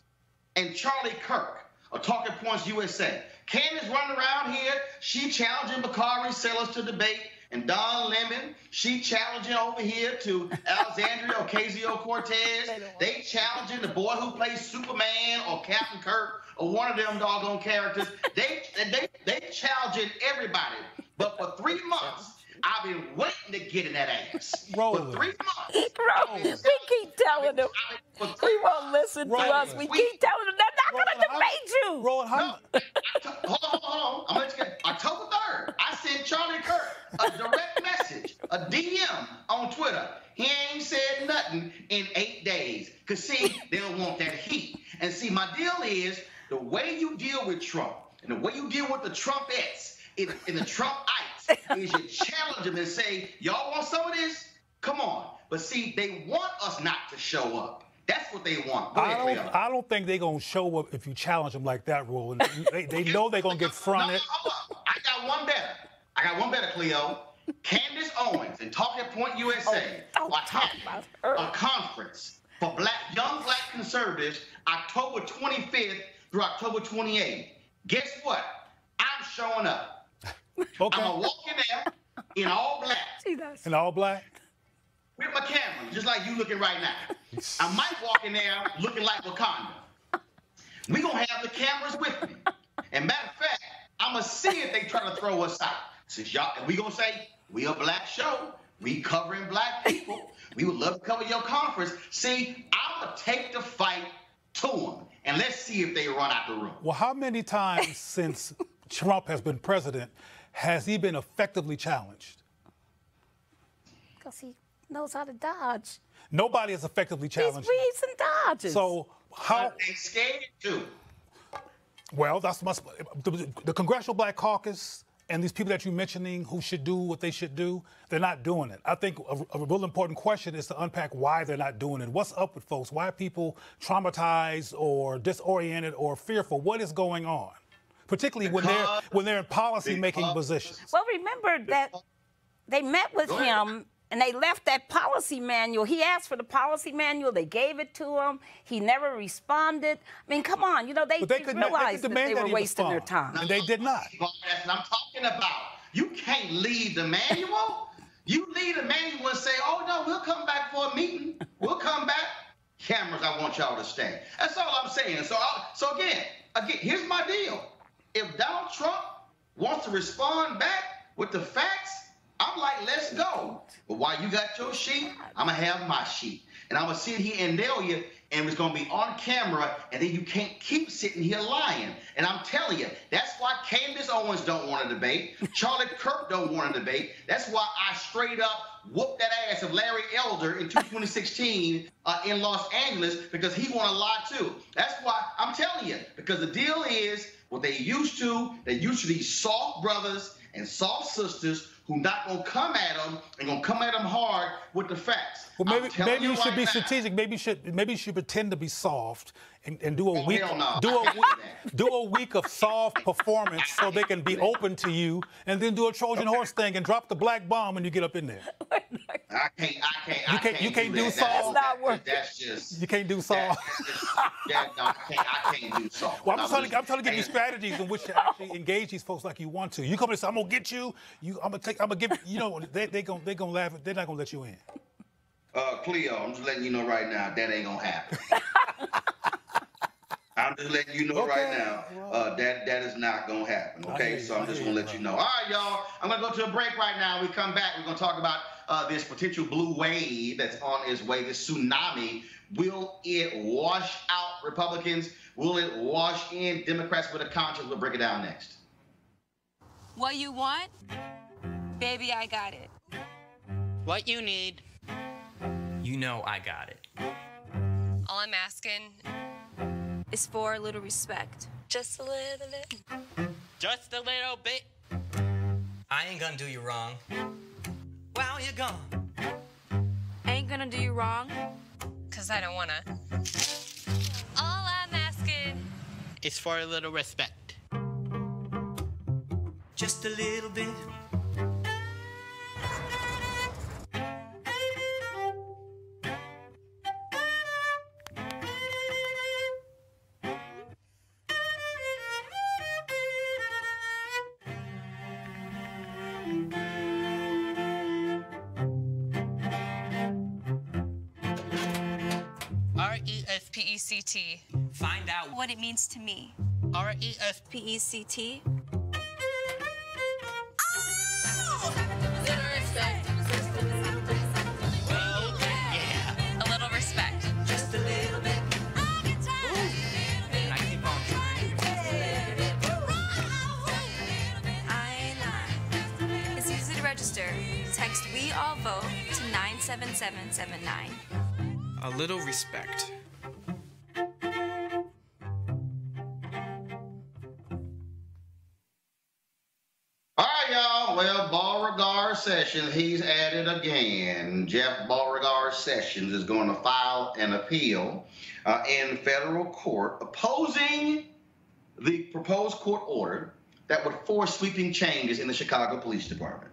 and Charlie Kirk are Talking Points USA. Candace running around here, she challenging Bakari Sellers to debate, and Don Lemon, she challenging over here to Alexandria Ocasio-Cortez. They challenging the boy who plays Superman or Captain Kirk or one of them doggone characters. They challenging everybody. But for 3 months, I've been waiting to get in that ass. Roland. For 3 months. Roland, we keep telling them. He won't listen to us. We keep telling them they're not going to debate you. Roland, hold on. October 3rd, I sent Charlie Kirk a direct message, a DM on Twitter. He ain't said nothing in 8 days. Because, see, they don't want that heat. And, see, my deal is the way you deal with Trump and the way you deal with the Trumpettes in the Trumpites is you challenge them and say, y'all want some of this? Come on. But, see, they want us not to show up. That's what they want. I don't think they're going to show up if you challenge them like that, Roland. They know they're going to get fronted. I got one better. I got one better, Cleo. Candace Owens and Talking Point USA don't are talk having about her. a conference for young black conservatives October 25th through October 28th. Guess what? I'm showing up. Okay. I'm going to walk in there in all black. See, that's In all black? With my camera, just like you looking right now. I might walk in there looking like Wakanda. We gonna have the cameras with me. And matter of fact, I'm gonna see if they try to throw us out. Since y'all, we gonna say we a black show, we covering black people. We would love to cover your conference. See, I'm gonna take the fight to them, and let's see if they run out the room. Well, how many times since Trump has been president has he been effectively challenged? because he knows how to dodge. Nobody has effectively He's challenged him. weaves and dodges. So how? They scared too. Well, that's the Congressional Black Caucus and these people that you're mentioning who should do what they should do, they're not doing it. I think a real important question is to unpack why they're not doing it. What's up with folks? Why are people traumatized or disoriented or fearful? What is going on? Particularly when they're in policy-making positions. Well, remember that they met with him and they left that policy manual. He asked for the policy manual. They gave it to him. He never responded. I mean, come on. You know, they realized that they were wasting their time. And they did not. That's what I'm talking about. You can't leave the manual. You leave the manual and say, oh, no, we'll come back for a meeting. We'll come back. Cameras, I want y'all to stay. That's all I'm saying. So again, here's my deal. If Donald Trump wants to respond back with the facts, I'm like, let's go. But while you got your sheet, I'm going to have my sheet. And I'm going to sit here and nail you, and it's going to be on camera, and then you can't keep sitting here lying. And I'm telling you, that's why Candace Owens don't want to debate. Charlie Kirk don't want to debate. That's why I straight up whooped that ass of Larry Elder in 2016 in Los Angeles, because he want to lie too. That's why I'm telling you, because the deal is what they're used to these soft brothers and soft sisters who not gonna come at them and gonna come at them hard with the facts. Well, maybe you should be strategic. Maybe you should pretend to be soft and do a week do a week of soft performance so they can be open to you, and then do a Trojan horse thing and drop the black bomb when you get up in there. I can't. You can't do soft. That's not working. That's just. You can't do soft. I can't do soft. Well, I'm trying to give you strategies in which to actually engage these folks like you want to. You come and say, "I'm gonna get you." I'm gonna give. You know, they gonna laugh. They're not gonna let you in. Cleo, I'm just letting you know right now that ain't gonna happen. I'm just letting you know right now that is not gonna happen. Okay, so I'm just gonna let you know. All right, y'all. I'm gonna go to a break right now. We come back. We're gonna talk about this potential blue wave that's on its way. This tsunami. Will it wash out Republicans? Will it wash in Democrats with a conscience? We'll break it down next. What you want? Baby, I got it. What you need? You know I got it. All I'm asking is for a little respect. Just a little bit. Just a little bit. I ain't gonna do you wrong. Well, you're gone. I ain't gonna do you wrong, 'cause I don't wanna. All I'm asking It's for a little respect. Just a little bit. P-E-C-T. Find out What it means to me. R-E-S. P-E-C-T. Yeah. A little respect. Just a little bit. And I keep on trying. I ain't lying. It's easy to register. Text We All Vote to 97779. A little respect. All right, y'all. Well, Beauregard Sessions, he's at it again. Jeff Beauregard Sessions is going to file an appeal in federal court opposing the proposed court order that would force sweeping changes in the Chicago Police Department.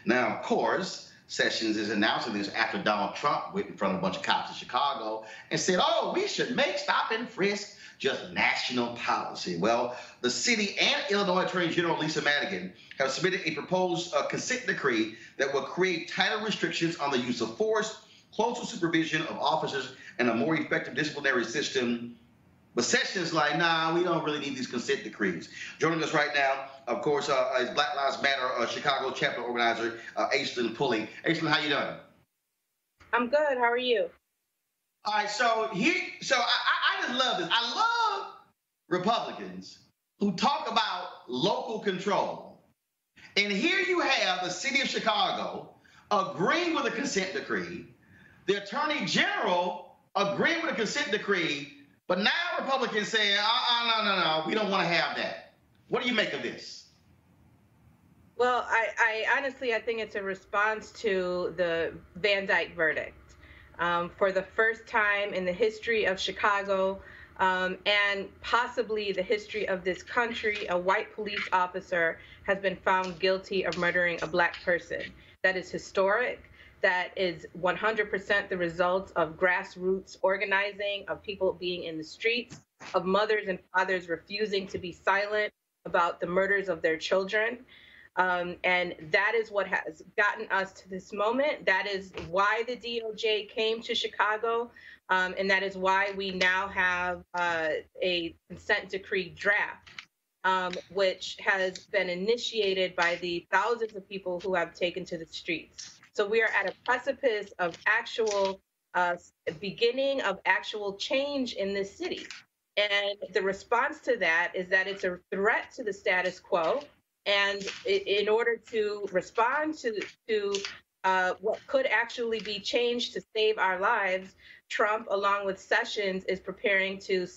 Now, of course, Sessions is announcing this after Donald Trump went in front of a bunch of cops in Chicago and said, oh, we should make stop and frisk just national policy. Well, the city and Illinois Attorney General Lisa Madigan have submitted a proposed consent decree that will create tighter restrictions on the use of force, closer supervision of officers, and a more effective disciplinary system. But Sessions is like, nah, we don't really need these consent decrees. Joining us right now, of course, is Black Lives Matter Chicago chapter organizer, Aislinn Pulley. Aislinn, how you doing? I'm good. How are you? All right, so I just love this. I love Republicans who talk about local control. And here you have the city of Chicago agreeing with a consent decree, the Attorney General agreeing with a consent decree, but now Republicans saying, no, we don't want to have that. What do you make of this? Well, I honestly, I think it's a response to the Van Dyke verdict. For the first time in the history of Chicago and possibly the history of this country, a white police officer has been found guilty of murdering a Black person. That is historic. That is 100% the result of grassroots organizing, of people being in the streets, of mothers and fathers refusing to be silent about the murders of their children. And that is what has gotten us to this moment. That is why the DOJ came to Chicago, and that is why we now have a consent decree draft, which has been initiated by the thousands of people who have taken to the streets. So we are at a precipice of actual beginning of actual change in this city. And the response to that is that it's a threat to the status quo. And in order to respond to what could actually be changed to save our lives, Trump, along with Sessions, is preparing to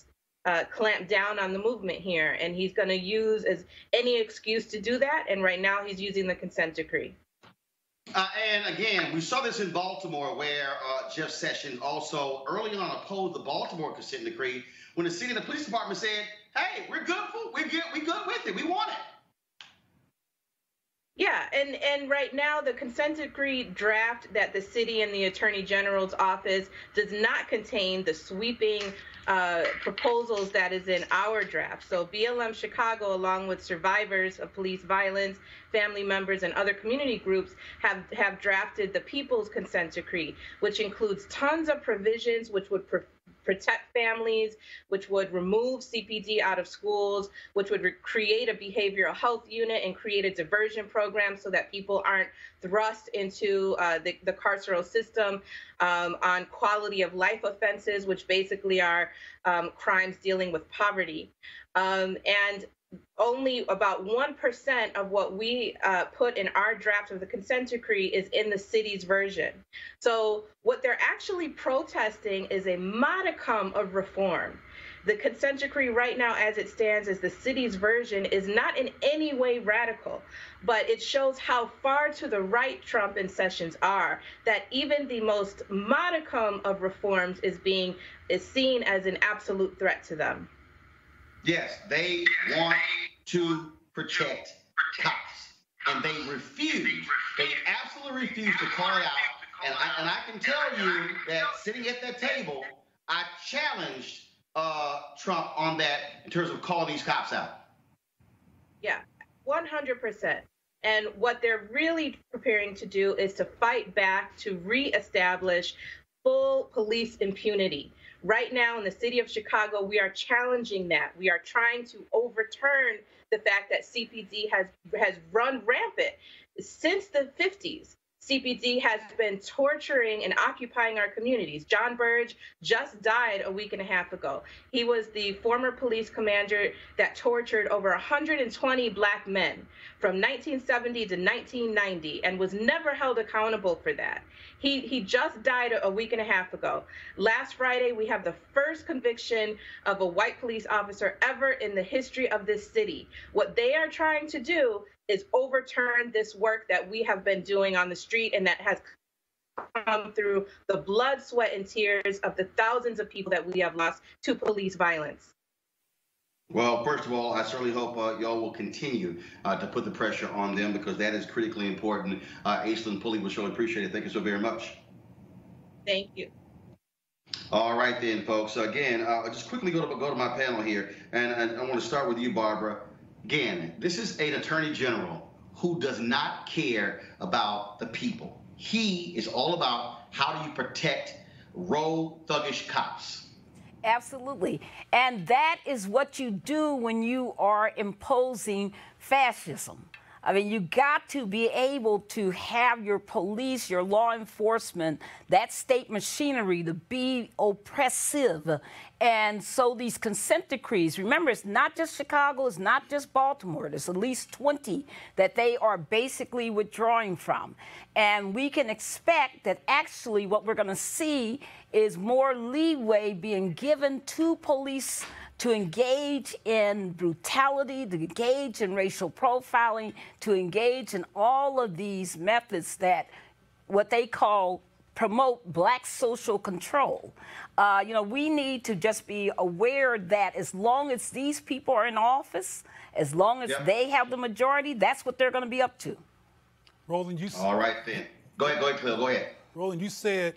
clamp down on the movement here. And he's going to use as any excuse to do that. And right now he's using the consent decree. And again, we saw this in Baltimore where Jeff Sessions also early on opposed the Baltimore consent decree when the city and the police department said, hey, we're good with it. We want it. Yeah, and right now the consent decree draft that the city and the Attorney General's office does not contain the sweeping proposals that is in our draft. So BLM Chicago, along with survivors of police violence, family members, and other community groups have drafted the People's Consent Decree, which includes tons of provisions which would protect families, which would remove CPD out of schools, which would create a behavioral health unit and create a diversion program so that people aren't thrust into the carceral system on quality of life offenses, which basically are crimes dealing with poverty. And only about 1% of what we put in our draft of the consent decree is in the city's version. So what they're actually protesting is a modicum of reform. The consent decree right now, as it stands as the city's version, is not in any way radical, but it shows how far to the right Trump and Sessions are, that even the most modicum of reforms is seen as an absolute threat to them. Yes, they want to protect cops, and they refuse. They absolutely refuse to call it out. And I can tell you that sitting at that table, I challenged Trump on that in terms of calling these cops out. Yeah, 100%. And what they're really preparing to do is to fight back to reestablish full police impunity. Right now in the city of Chicago, we are challenging that. We are trying to overturn the fact that CPD has run rampant. Since the 50s, CPD has been torturing and occupying our communities. John Burge just died a week and a half ago. He was the former police commander that tortured over 120 Black men from 1970 to 1990 and was never held accountable for that. He just died a week and a half ago. Last Friday, we have the first conviction of a white police officer ever in the history of this city. What they are trying to do is overturn this work that we have been doing on the street and that has come through the blood, sweat, and tears of the thousands of people that we have lost to police violence. Well, first of all, I certainly hope y'all will continue to put the pressure on them because that is critically important. Aislinn Pulley will surely appreciate it. Thank you so very much. Thank you. All right then, folks. Again, just quickly go to my panel here, and I want to start with you, Barbara. Again, this is an attorney general who does not care about the people. He is all about how do you protect rogue, thuggish cops. Absolutely. And that is what you do when you are imposing fascism. I mean, you got to be able to have your police, your law enforcement, that state machinery to be oppressive. And so these consent decrees, remember, it's not just Chicago, it's not just Baltimore. There's at least 20 that they are basically withdrawing from. And we can expect that actually what we're going to see is more leeway being given to police to engage in brutality, to engage in racial profiling, to engage in all of these methods that what they call promote black social control. We need to just be aware that as long as these people are in office, as long as they have the majority, that's what they're going to be up to. Roland, you All right, then. Go ahead, Phil. Go ahead. Roland, you said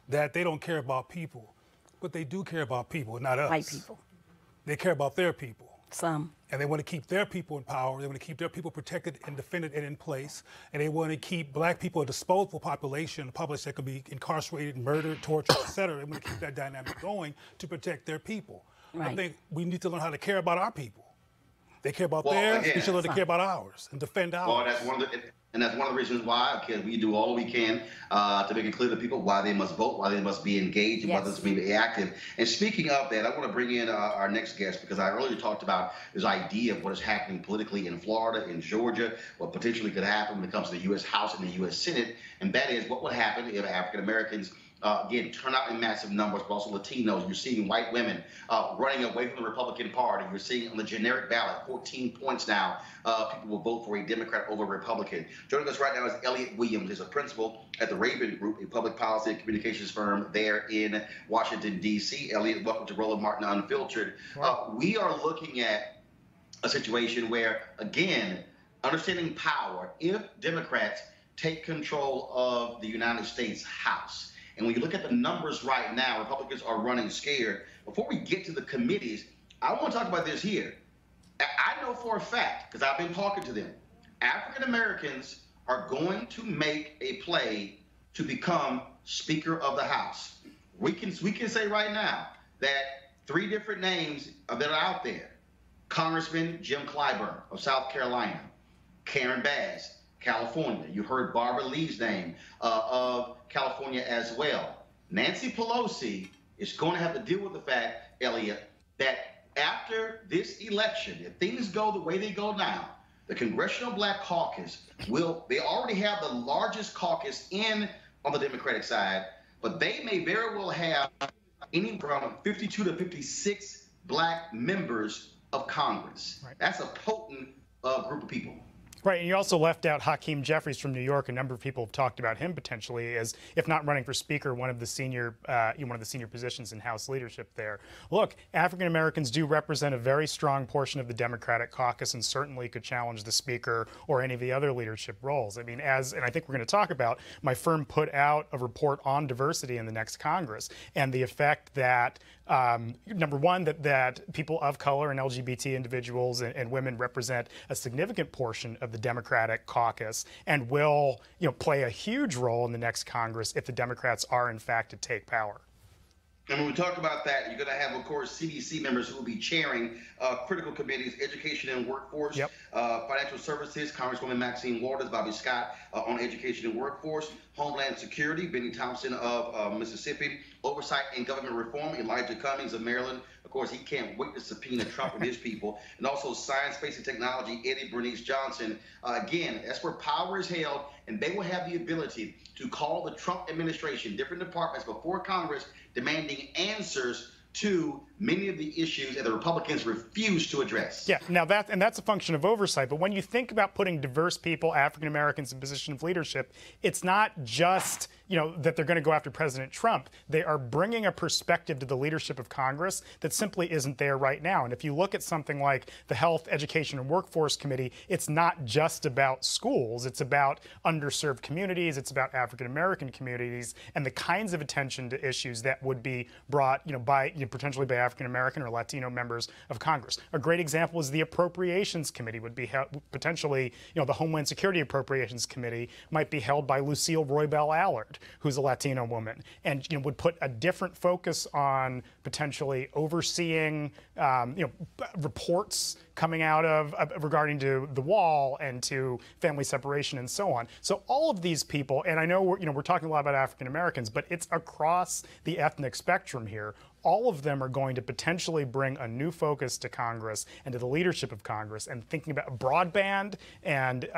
that they don't care about people, but they do care about people, not us. White people. They care about their people. Some. And they want to keep their people in power. They want to keep their people protected and defended and in place. And they want to keep black people a disposable population, a population that can be incarcerated, murdered, tortured, et cetera. They want to keep that dynamic going to protect their people. Right. I think we need to learn how to care about our people. They care about Well, theirs. again, We should learn to care about ours and defend ours. Well, that's one of the reasons why we do all we can to make it clear to people why they must vote, why they must be engaged, and why they must be active. And speaking of that, I want to bring in our next guest because I earlier talked about this idea of what is happening politically in Florida, in Georgia, what potentially could happen when it comes to the U.S. House and the U.S. Senate, and that is what would happen if African Americans again, turn out in massive numbers, but also Latinos. You're seeing white women running away from the Republican Party. You're seeing on the generic ballot, 14 points now, people will vote for a Democrat over a Republican. Joining us right now is Elliot Williams. He's a principal at the Raven Group, a public policy and communications firm there in Washington, D.C. Elliot, welcome to Roland Martin Unfiltered. We are looking at a situation where, again, understanding power, if Democrats take control of the United States House, and when you look at the numbers right now, Republicans are running scared. Before we get to the committees, I want to talk about this here. I know for a fact, because I've been talking to them, African Americans are going to make a play to become Speaker of the House. We can say right now that 3 different names that are out there. Congressman Jim Clyburn of South Carolina, Karen Bass, California. You heard Barbara Lee's name of California as well. Nancy Pelosi is going to have to deal with the fact, Elliot, that after this election, if things go the way they go now, the Congressional Black Caucus they already have the largest caucus on the Democratic side, but they may very well have anywhere from 52 to 56 black members of Congress. Right. That's a potent group of people. Right, and you also left out Hakeem Jeffries from New York. A number of people have talked about him potentially as, if not running for Speaker, one of the senior positions in House leadership there. Look, African Americans do represent a very strong portion of the Democratic caucus and certainly could challenge the Speaker or any of the other leadership roles. I mean, and I think we're going to talk about, my firm put out a report on diversity in the next Congress and the effect that number one, that people of color and LGBT individuals and women represent a significant portion of the Democratic caucus and will, play a huge role in the next Congress if the Democrats are in fact to take power. And when we talk about that, you're going to have, of course, CDC members who will be chairing critical committees, education and workforce, financial services, Congresswoman Maxine Waters, Bobby Scott on education and workforce, Homeland Security, Benny Thompson of Mississippi, oversight and government reform, Elijah Cummings of Maryland. Of course, he can't wait to subpoena Trump and his people. And also science, space, and technology, Eddie Bernice Johnson. Again, that's where power is held, and they will have the ability to call the Trump administration, different departments before Congress, demanding answers to many of the issues that the Republicans refuse to address. Yeah, now that's a function of oversight. But when you think about putting diverse people, African Americans, in position of leadership, it's not just that they're going to go after President Trump. They are bringing a perspective to the leadership of Congress that simply isn't there right now. And if you look at something like the Health, Education, and Workforce Committee, it's not just about schools. It's about underserved communities. It's about African American communities and the kinds of attention to issues that would be brought, potentially by African American or Latino members of Congress. A great example is the Appropriations Committee would be potentially, the Homeland Security Appropriations Committee might be held by Lucille Roybal Allard, who's a Latino woman, and would put a different focus on potentially overseeing, reports coming out of regarding to the wall and to family separation and so on. So all of these people, and I know we're talking a lot about African Americans, but it's across the ethnic spectrum here. All of them are going to potentially bring a new focus to Congress and to the leadership of Congress, and thinking about broadband and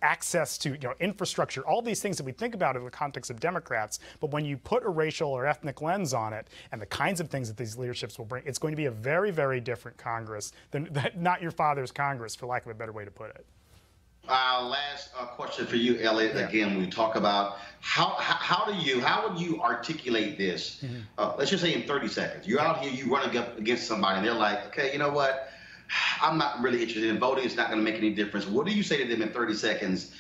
access to infrastructure, all these things that we think about in the context of Democrats. But when you put a racial or ethnic lens on it and the kinds of things that these leaderships will bring, it's going to be a very, very different Congress than not your father's Congress, for lack of a better way to put it. Last question for you, Elliot. Yeah. Again, we talk about how would you articulate this? Let's just say in 30 seconds. You're out here, you running up against somebody, and they're like, okay, you know what? I'm not really interested in voting. It's not going to make any difference. What do you say to them in 30 seconds?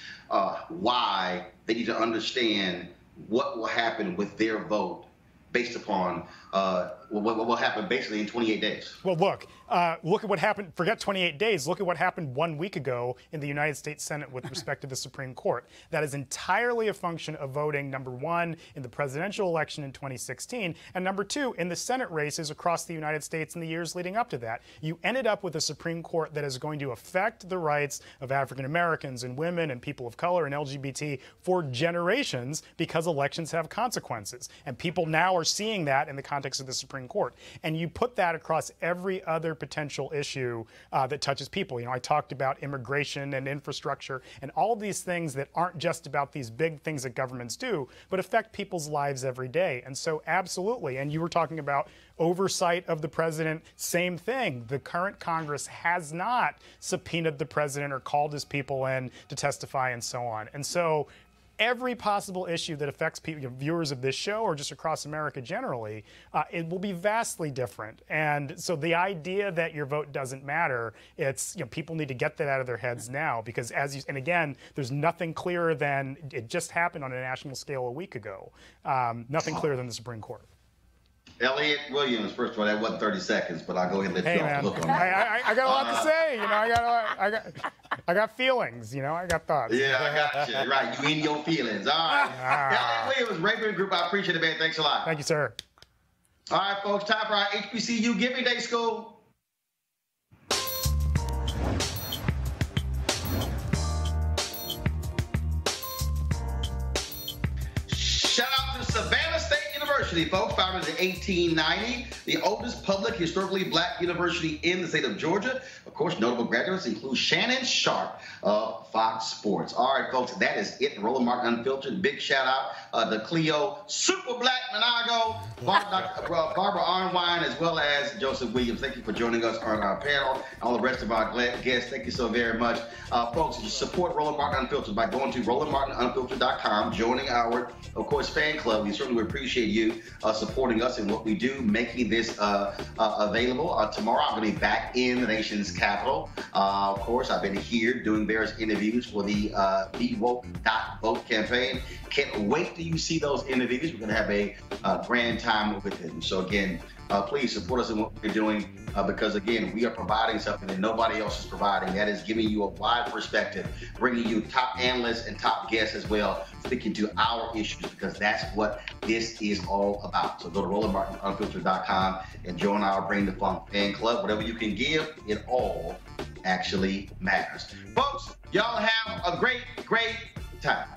Why they need to understand what will happen with their vote based upon what will happen basically in 28 days? Well, look at what happened. Forget 28 days. Look at what happened 1 week ago in the United States Senate with respect to the Supreme Court. That is entirely a function of voting, number one, in the presidential election in 2016, and number two, in the Senate races across the United States in the years leading up to that. You ended up with a Supreme Court that is going to affect the rights of African Americans and women and people of color and LGBT for generations, because elections have consequences. And people now are seeing that in the context of the Supreme Court. And you put that across every other potential issue that touches people. I talked about immigration and infrastructure and all these things that aren't just about these big things that governments do, but affect people's lives every day. And so absolutely, and you were talking about oversight of the president, same thing. The current Congress has not subpoenaed the president or called his people in to testify and so on. And so every possible issue that affects people, viewers of this show or just across America generally, it will be vastly different. And so the idea that your vote doesn't matter, it's, people need to get that out of their heads now, because and again, there's nothing clearer than, it just happened on a national scale a week ago, nothing clearer than the Supreme Court. Elliot Williams, first of all, that wasn't 30 seconds, but I'll go ahead and let you off the hook on that. I got a lot to say, I got feelings, I got thoughts. Yeah, I got you. Right, you in your feelings. All right. Elliot Williams, Raven Group, I appreciate it, man. Thanks a lot. Thank you, sir. All right, folks, time for our HBCU Giving Day School. Shout out to Savannah State University, folks, founded in 1890, the oldest public historically black university in the state of Georgia. Of course, notable graduates include Shannon Sharp of Fox Sports. All right, folks, that is it. Roland Martin Unfiltered. Big shout out to Cleo Super Black Monago, Barbara Arnwine, as well as Joseph Williams. Thank you for joining us on our panel. All the rest of our guests, thank you so very much. Folks, you support Roland Martin Unfiltered by going to RolandMartinUnfiltered.com, joining our, of course, fan club. We certainly would appreciate you supporting us in what we do, making this available. Tomorrow, I'm going to be back in the nation's capital. Of course, I've been here doing various interviews for the BeWoke.Vote campaign. Can't wait till you see those interviews. We're going to have a grand time with them. So again, please support us in what we're doing, because again, we are providing something that nobody else is providing. That is giving you a wide perspective, bringing you top analysts and top guests as well, speaking to our issues, because that's what this is all about. So go to RolandMartinUnfiltered.com and join our Bring the Funk fan club. Whatever you can give, it all actually matters. Folks, y'all have a great, great time.